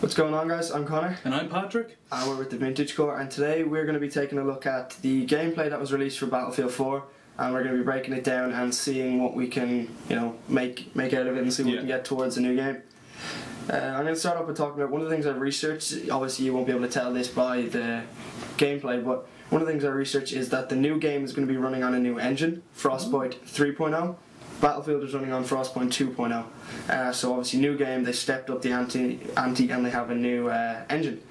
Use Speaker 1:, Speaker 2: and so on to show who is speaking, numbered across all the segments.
Speaker 1: What's going on, guys? I'm Connor.
Speaker 2: And I'm Patrick.
Speaker 1: And we're with the Vintage Core, and today we're going to be taking a look at the gameplay that was released for Battlefield 4, and we're going to be breaking it down and seeing what we can, make out of it and see what we can get towards the new game. I'm going to start off with talking about one of the things I've researched. Obviously you won't be able to tell this by the gameplay, but one of the things I researched is that the new game is going to be running on a new engine, Frostbite 3.0. Battlefield is running on Frostbite 2.0. So obviously new game, they stepped up the ante and they have a new engine.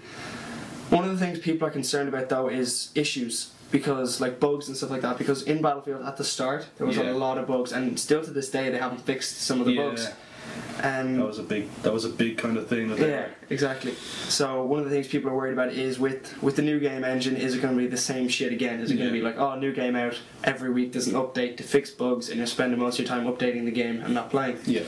Speaker 1: One of the things people are concerned about though is issues, because like bugs and stuff like that, because in Battlefield at the start there was a lot of bugs, and still to this day they haven't fixed some of the bugs. That was a big kind of thing. Exactly. So one of the things people are worried about is with the new game engine, is it going to be the same shit again? Is it going to be like, oh, new game out, every week there's an update to fix bugs, and you're spending most of your time updating the game and not playing? Yeah.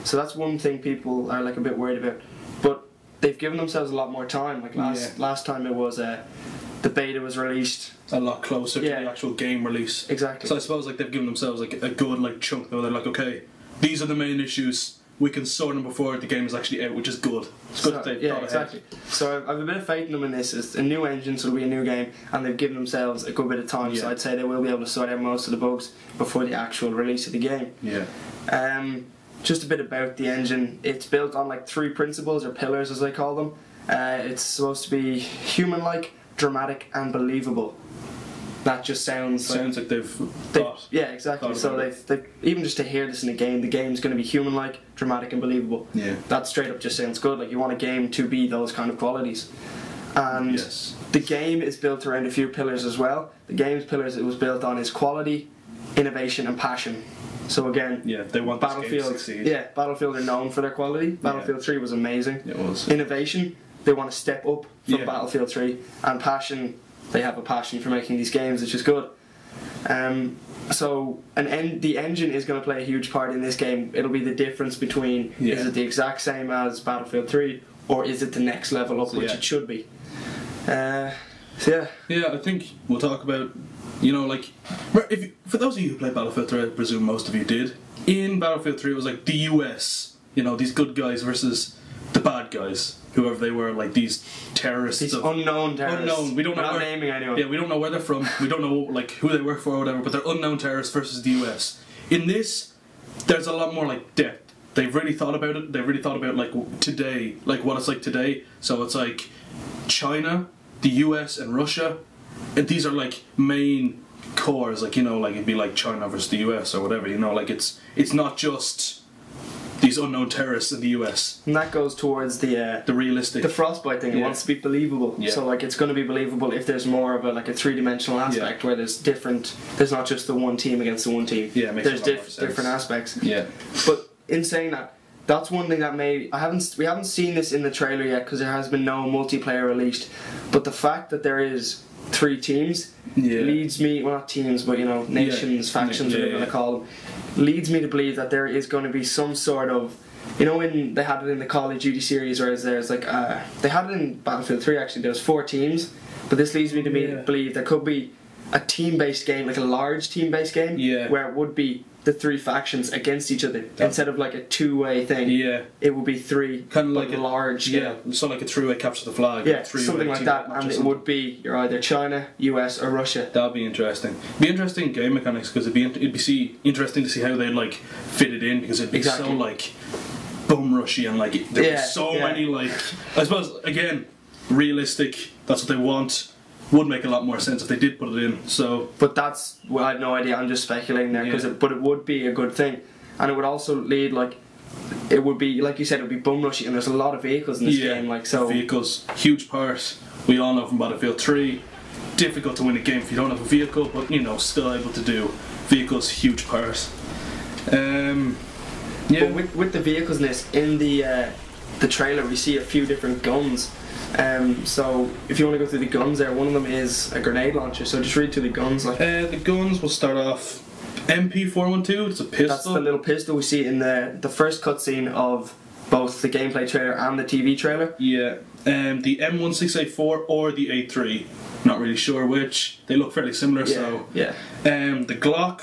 Speaker 1: So that's one thing people are like a bit worried about. But they've given themselves a lot more time. Like last time it was the beta was released
Speaker 2: a lot closer to the actual game release.
Speaker 1: Exactly.
Speaker 2: So I suppose like they've given themselves like a good chunk though. They're like, okay, these are the main issues. We can sort them before the game is actually out, which is good. It's good that they've thought
Speaker 1: exactly. So I've a bit of faith in them in this. It's a new engine, so it'll be a new game, and they've given themselves a good bit of time. So I'd say they will be able to sort out most of the bugs before the actual release of the game. Just a bit about the engine. It's built on like 3 principles, or pillars as they call them. It's supposed to be human-like, dramatic, and believable. That just sounds
Speaker 2: like they've thought.
Speaker 1: Yeah, exactly. So they've even just to hear this in a game, the game's going to be human-like, dramatic, and believable. Yeah. That straight up just sounds good. Like you want a game to be those kind of qualities. And the game is built around a few pillars as well. The game's pillars it was built on is quality, innovation, and passion. So again,
Speaker 2: they want Battlefield
Speaker 1: to succeed. Battlefield are known for their quality. Battlefield 3 was amazing.
Speaker 2: It was.
Speaker 1: Innovation, they want to step up from Battlefield 3, and passion. They have a passion for making these games, which is good. So the engine is going to play a huge part in this game. It'll be the difference between is it the exact same as Battlefield 3 or is it the next level up, which it should be. I
Speaker 2: think we'll talk about, for those of you who played Battlefield 3, I presume most of you did. In Battlefield 3 it was like the US, these good guys versus the bad guys. Whoever they were, like these terrorists.
Speaker 1: These unknown terrorists.
Speaker 2: Unknown. We don't know. We're not
Speaker 1: naming anyone.
Speaker 2: Yeah, we don't know where they're from. We don't know like who they work for or whatever. But they're unknown terrorists versus the US. In this, there's a lot more like depth. They've really thought about it. They've really thought about like today, like what it's like today. So it's like China, the US, and Russia. And these are like main cores. Like like it'd be like China versus the US or whatever. Like it's not just these unknown terrorists in the US. And
Speaker 1: that goes towards the
Speaker 2: realistic,
Speaker 1: the Frostbite thing. It wants to be believable. So like it's going to be believable if there's more of a like a 3-dimensional aspect where there's different. There's not just the one team against the one team.
Speaker 2: Yeah, it makes
Speaker 1: there's different aspects.
Speaker 2: Yeah.
Speaker 1: But in saying that, that's one thing that we haven't seen this in the trailer yet because there has been no multiplayer released. But the fact that there is 3 teams leads me, well not teams, but nations, factions, whatever you want to call them, leads me to believe that there is going to be some sort of, when they had it in the Call of Duty series, whereas there's like, they had it in Battlefield 3 actually, there's 4 teams, but this leads me to believe there could be a team-based game, like a large team-based game, where it would be the 3 factions against each other instead of like a 2-way thing. It would be 3
Speaker 2: kind of like
Speaker 1: a large
Speaker 2: so like a 3-way capture the flag.
Speaker 1: Something like that, and it would be you're either China, US, or Russia.
Speaker 2: That'd be interesting. It'd be interesting game mechanics because it'd be interesting to see how they'd like fit it in, because it'd be so like bum rushy and like there'd be so many like, I suppose again realistic. That's what they want. Would make a lot more sense if they did put it in. So,
Speaker 1: but that's I have no idea. I'm just speculating there but it would be a good thing, and it would also lead it would be like you said, it would be bum rushy, and there's a lot of vehicles in this game.
Speaker 2: Vehicles, huge part. We all know from Battlefield 3, difficult to win a game if you don't have a vehicle, but still able to do. Vehicles, huge part.
Speaker 1: But with the vehicles in this, in the trailer, we see a few different guns. So if you want to go through the guns there, one of them is a grenade launcher, so just read through the guns.
Speaker 2: The guns will start off MP412, it's a pistol.
Speaker 1: That's the little pistol we see in the first cutscene of both the gameplay trailer and the TV trailer.
Speaker 2: Yeah, the M16A4 or the A3, not really sure which. They look fairly similar, so...
Speaker 1: Yeah.
Speaker 2: The Glock,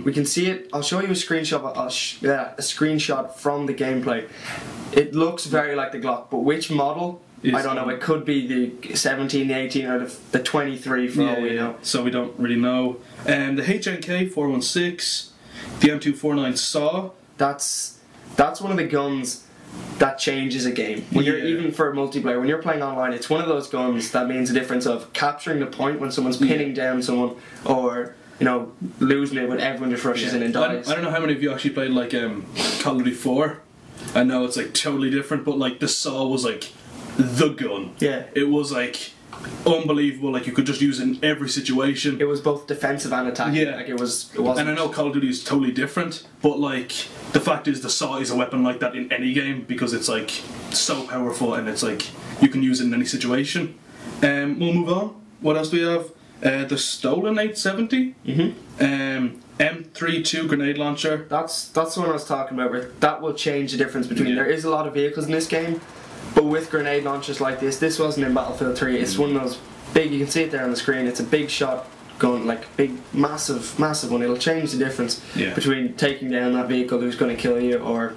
Speaker 1: We can see it. I'll show you a screenshot. A screenshot from the gameplay. It looks very like the Glock, but which model? I don't know. It could be the 17, the 18, or the 23 for all we know.
Speaker 2: So we don't really know. The HNK 416, the M249 SAW.
Speaker 1: That's one of the guns that changes a game. When you're even for multiplayer, when you're playing online, it's one of those guns that means a difference of capturing the point when someone's pinning down someone, or losing it when everyone just rushes in and dies.
Speaker 2: I don't know how many of you actually played like Call of Duty 4. I know it's like totally different, but like the SAW was like the gun.
Speaker 1: Yeah.
Speaker 2: It was like unbelievable. Like you could just use it in every situation.
Speaker 1: It was both defensive and attacking.
Speaker 2: Yeah.
Speaker 1: Like it wasn't.
Speaker 2: And I know Call of Duty is totally different, but like the fact is the SAW is a weapon like that in any game because it's like so powerful and it's like you can use it in any situation. We'll move on. What else do we have? The stolen 870. M32 grenade launcher.
Speaker 1: That's the one I was talking about. Where that will change the difference between. There is a lot of vehicles in this game, but with grenade launchers like this wasn't in Battlefield 3. It's one of those big. You can see it there on the screen. It's a big shot gun, like big, massive one. It'll change the difference between taking down that vehicle who's going to kill you, or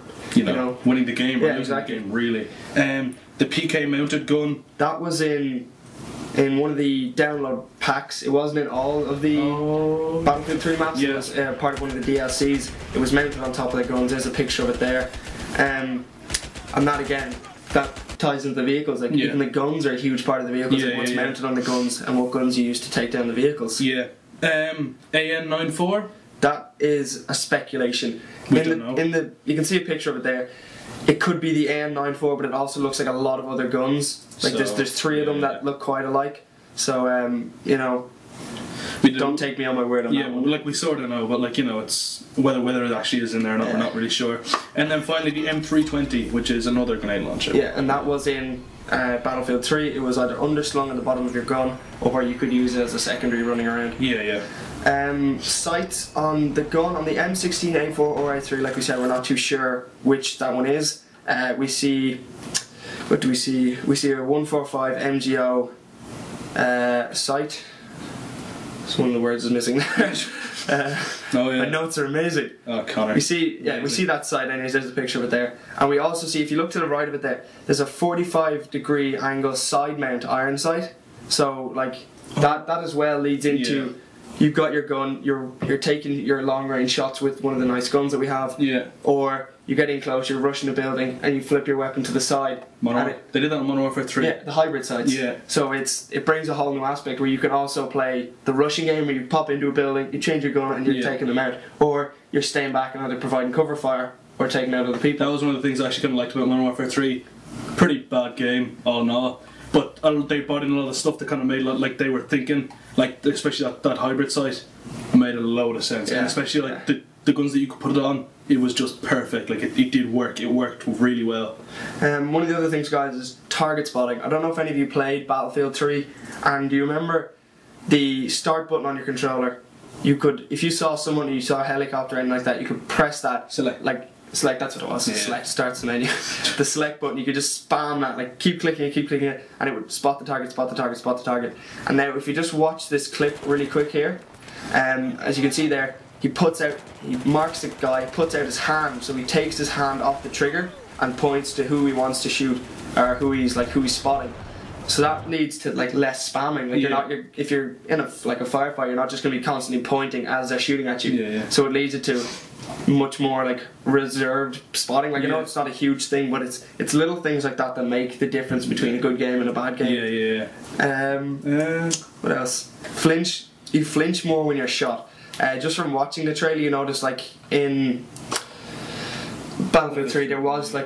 Speaker 2: winning the game. Or losing
Speaker 1: exactly.
Speaker 2: The game, really. The PK mounted gun.
Speaker 1: That was in one of the download packs. It wasn't in all of the Battlefield 3 maps. It was part of one of the DLCs. It was mounted on top of the guns. There's a picture of it there. And that again, that ties into the vehicles. Like even the guns are a huge part of the vehicles. What's mounted on the guns and what guns you use to take down the vehicles.
Speaker 2: Yeah. AN94.
Speaker 1: That is a speculation.
Speaker 2: We don't know.
Speaker 1: You can see a picture of it there. It could be the AN94, but it also looks like a lot of other guns. Like there's three of them that look quite alike. So don't take me on my word on that one.
Speaker 2: Like we sort of know, but like it's whether it actually is in there or not, we're not really sure. And then finally the M320, which is another grenade launcher.
Speaker 1: Yeah, and that was in Battlefield 3. It was either underslung at the bottom of your gun, or you could use it as a secondary running around. Sights on the gun on the M16A4 or A3, like we said, we're not too sure which that one is. We see, what do we see? We see a 145 MGO sight. So one of the words is missing there. My notes are amazing.
Speaker 2: Oh, Conor.
Speaker 1: We see that sight, anyways. There's a picture of it there, and we also see, if you look to the right of it there's a 45-degree angle side mount iron sight. So like that as well leads into. You've got your gun, you're taking your long range shots with one of the nice guns that we have. Or you get in close, you're rushing a building and you flip your weapon to the side.
Speaker 2: They did that in Modern Warfare 3.
Speaker 1: Yeah, the hybrid sights. So it brings a whole new aspect where you can also play the rushing game where you pop into a building, you change your gun and you're taking them out. Or you're staying back and either providing cover fire or taking out other people.
Speaker 2: That was one of the things I actually kind of liked about Modern Warfare 3. Pretty bad game, all in all. But they brought in a lot of stuff that kind of made like they were thinking, like especially that hybrid sight made a load of sense, and especially like the guns that you could put it on, it was just perfect. Like it did work. It worked really well. One
Speaker 1: of the other things, guys, is target spotting. I don't know if any of you played Battlefield 3, and do you remember the start button on your controller? You could, if you saw someone, you saw a helicopter or anything like that, you could press that. Select, that's what it was. Select starts the menu. The select button, you could just spam that, like keep clicking it, and it would spot the target, spot the target, spot the target. And now if you just watch this clip really quick here, as you can see there, he marks the guy, puts out his hand, so he takes his hand off the trigger and points to who he wants to shoot, or who he's spotting. So that leads to like less spamming. Like if you're in a firefight, you're not just going to be constantly pointing as they're shooting at you. So it leads it to much more like reserved spotting. Like I know it's not a huge thing, but it's little things like that make the difference between a good game and a bad game. What else? Flinch. You flinch more when you're shot. Just from watching the trailer, you notice like in Battlefield 3 there was a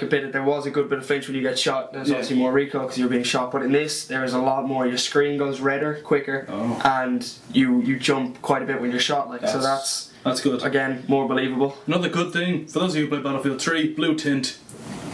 Speaker 1: good bit of flinch when you get shot. There's obviously more recoil because you're being shot, but in this there is a lot more. Your screen goes redder quicker, and you jump quite a bit when you're shot. So that's good. Again, more believable.
Speaker 2: Another good thing for those of you who play Battlefield 3, blue tint,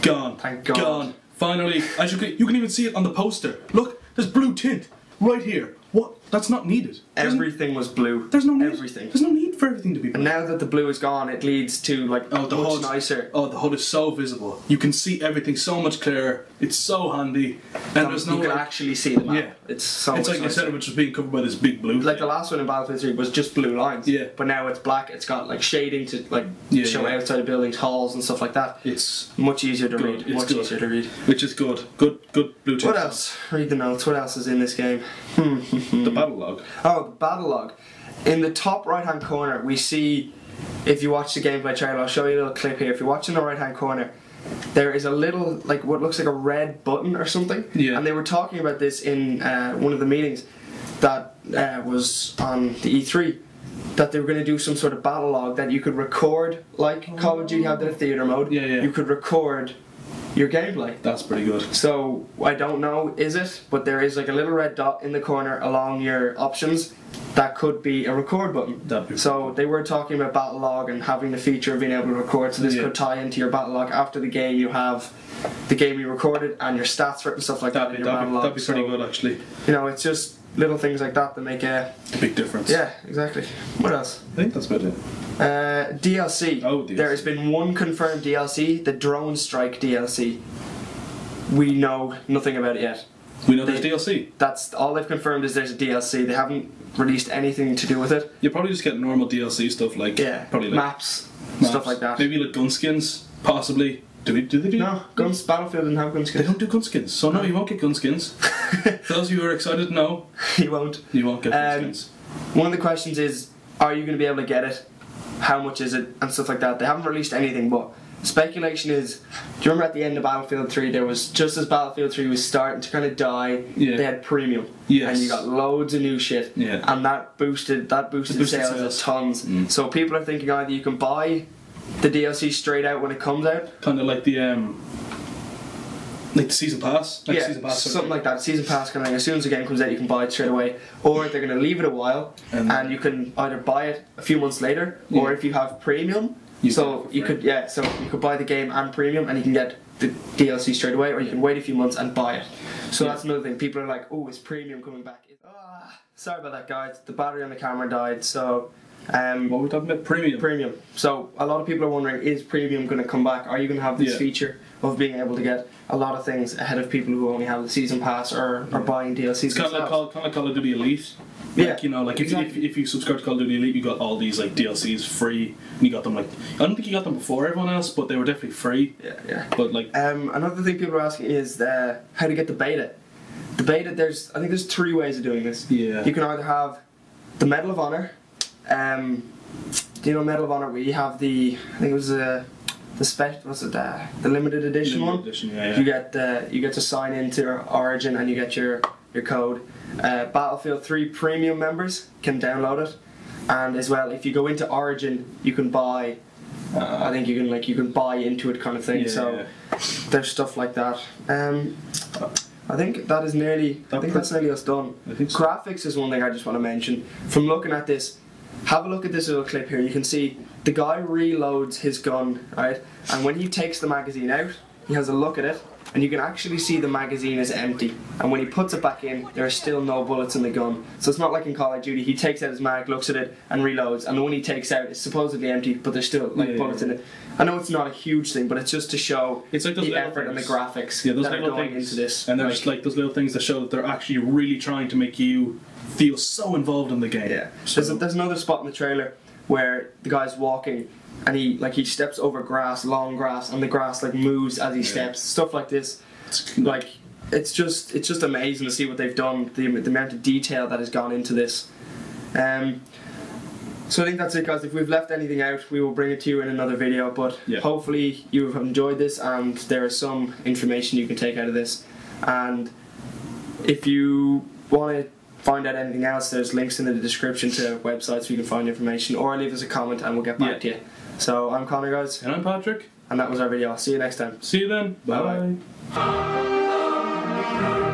Speaker 2: gone.
Speaker 1: Thank God.
Speaker 2: Gone. Finally, as you can even see it on the poster. Look, there's blue tint right here. What? That's not needed.
Speaker 1: Everything was blue.
Speaker 2: There's no need.
Speaker 1: Everything.
Speaker 2: There's no need for everything to be black.
Speaker 1: And now that the blue is gone, it leads to like
Speaker 2: the
Speaker 1: much
Speaker 2: HUD,
Speaker 1: nicer.
Speaker 2: Oh, the HUD is so visible. You can see everything so much clearer. It's so handy, and there's no
Speaker 1: you can actually see the map.
Speaker 2: Yeah.
Speaker 1: It's so.
Speaker 2: It's
Speaker 1: much
Speaker 2: like
Speaker 1: nicer.
Speaker 2: instead of it just being covered by this big blue.
Speaker 1: Like the last one in Battlefield 3 was just blue lines.
Speaker 2: Yeah.
Speaker 1: But now it's black. It's got like shading to like show
Speaker 2: yeah.
Speaker 1: outside of buildings, halls, and stuff like that.
Speaker 2: It's
Speaker 1: much easier to
Speaker 2: good.
Speaker 1: read.
Speaker 2: It's
Speaker 1: Much
Speaker 2: good.
Speaker 1: easier to read.
Speaker 2: Which is good. Good blue tick.
Speaker 1: What else? Read the notes. What else is in this game?
Speaker 2: The battle log.
Speaker 1: Oh, the battle log. In the top right hand corner, we see. If you watch the gameplay trailer, I'll show you a little clip here. If you watch in the right hand corner, there is a little, like what looks like a red button or something.
Speaker 2: Yeah.
Speaker 1: And they were talking about this in one of the meetings that was on the E3, that they were going to do some sort of battle log that you could record, like Call of Duty had their theater mode.
Speaker 2: Yeah, yeah.
Speaker 1: You could record your gameplay.
Speaker 2: That's pretty good.
Speaker 1: So I don't know, is it? But there is like a little red dot in the corner along your options. That could be a record button. So they were talking about battle log and having the feature of being able to record. So this could tie into your battle log after the game. You have the game you recorded and your stats for it and stuff like that in your battle log.
Speaker 2: That'd be pretty good, actually.
Speaker 1: You know, it's just little things like that that make a
Speaker 2: big difference.
Speaker 1: Yeah, exactly. What else?
Speaker 2: I think that's about it.
Speaker 1: DLC.
Speaker 2: Oh, DLC.
Speaker 1: There has been one confirmed DLC, the Drone Strike DLC. We know nothing about it yet.
Speaker 2: We know there's DLC.
Speaker 1: That's all they've confirmed is there's a DLC. They haven't released anything to do with it.
Speaker 2: You probably just get normal DLC stuff like probably like
Speaker 1: maps, stuff like that.
Speaker 2: Maybe like gun skins, possibly. Do they do?
Speaker 1: No, guns. Battlefield didn't have gun skins.
Speaker 2: They don't do gun skins, so no, you won't get gun skins. For those of you who are excited, no,
Speaker 1: you won't.
Speaker 2: You won't get gun skins.
Speaker 1: One of the questions is, are you going to be able to get it? How much is it? And stuff like that. They haven't released anything, but speculation is, do you remember at the end of Battlefield 3 there was, just as Battlefield 3 was starting to kind of die, they had premium.
Speaker 2: Yes.
Speaker 1: And you got loads of new shit.
Speaker 2: Yeah.
Speaker 1: And that boosted sales of tons. So people are thinking either you can buy the DLC straight out when it comes out.
Speaker 2: Kind of like the season pass. Like season pass
Speaker 1: something like that. Season pass kind of thing. As soon as the game comes out you can buy it straight away. Or they're going to leave it a while and you can either buy it a few months later or if you have premium, you could buy the game and premium and you can get the DLC straight away, or you can wait a few months and buy it. So that's another thing. People are like, oh, is premium coming back? Sorry about that, guys. The battery on the camera died, so...
Speaker 2: what are we talking about? Premium.
Speaker 1: Premium. So a lot of people are wondering, is premium going to come back? Are you going to have this feature of being able to get a lot of things ahead of people who only have the season pass or are buying DLCs?
Speaker 2: It's kind of like Call of Duty Elite. Like, you know, like exactly. if you subscribe to Call of Duty Elite, you got all these like DLCs free, and you got them like, I don't think you got them before everyone else, but they were definitely free.
Speaker 1: Yeah.
Speaker 2: But like,
Speaker 1: another thing people are asking is how to get the beta. The beta, I think there's 3 ways of doing this.
Speaker 2: Yeah.
Speaker 1: You can either have the Medal of Honor. Do you know Medal of Honor? Where you have the, I think it was the limited edition one.
Speaker 2: Yeah.
Speaker 1: You get to sign into Origin and you get your code. Battlefield 3 premium members can download it, and as well if you go into Origin you can buy. I think you can buy into it kind of thing. There's stuff like that. I think that is nearly. I think that's nearly us done.
Speaker 2: I think so.
Speaker 1: Graphics is one thing I just want to mention. From looking at this, have a look at this little clip here. You can see the guy reloads his gun, right? And when he takes the magazine out, he has a look at it, and you can actually see the magazine is empty. And when he puts it back in, there are still no bullets in the gun. So it's not like in Call of Duty, he takes out his mag, looks at it, and reloads. And the one he takes out is supposedly empty, but there's still bullets in it. I know it's not a huge thing, but it's just to show
Speaker 2: it's like
Speaker 1: the effort and the graphics
Speaker 2: those
Speaker 1: that are going into this.
Speaker 2: And they're just like those little things that show that they're actually really trying to make you feel so involved in the game.
Speaker 1: Yeah. So there's another spot in the trailer where the guy's walking and he steps over grass, long grass, and the grass like moves as he steps. Stuff like this. It's just amazing to see what they've done, the amount of detail that has gone into this. So I think that's it, guys. If we've left anything out, we will bring it to you in another video, but hopefully you have enjoyed this and there is some information you can take out of this. And if you want to find out anything else, there's links in the description to websites where you can find information, or leave us a comment and we'll get back to you. So I'm Conor, guys.
Speaker 2: And I'm Patrick.
Speaker 1: And that was our video. See you next time.
Speaker 2: See you then. Bye.
Speaker 1: Bye.